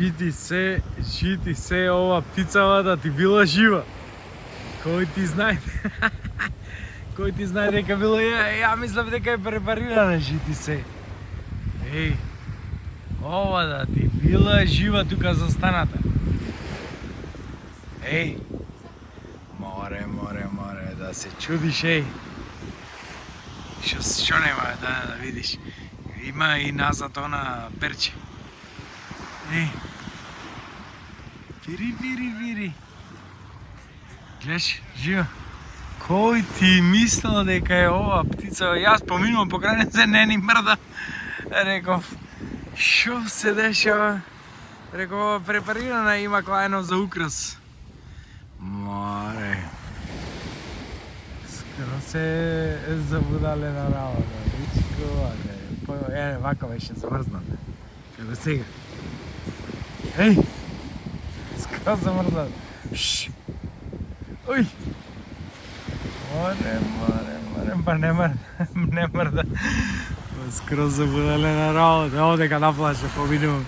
Жити се ова птицава да ти била жива. Кој ти знае? Кој ти знае дека било ја мислам дека е препарирана жити се. Еј, ова да ти била жива тука за станата. Еј, море, да се чудиш, еј. Што нема да видиш? Има и назад она перче. Еј. Пири. Гледаш, жива. Кој ти мислел дека е ова птица? Јас поминувам покрај неа, се не ни мрда. Реков, шо се дешава? Реков, ова препарирана, има клајно за украс. Море. Скоро се забудалена работа. Вака беше замрзната. Како сега. Еј! Скоро замрзната. Ој! Море, па не мрда. Скоро забудалена работа. Ово дека наплаше, поминувам.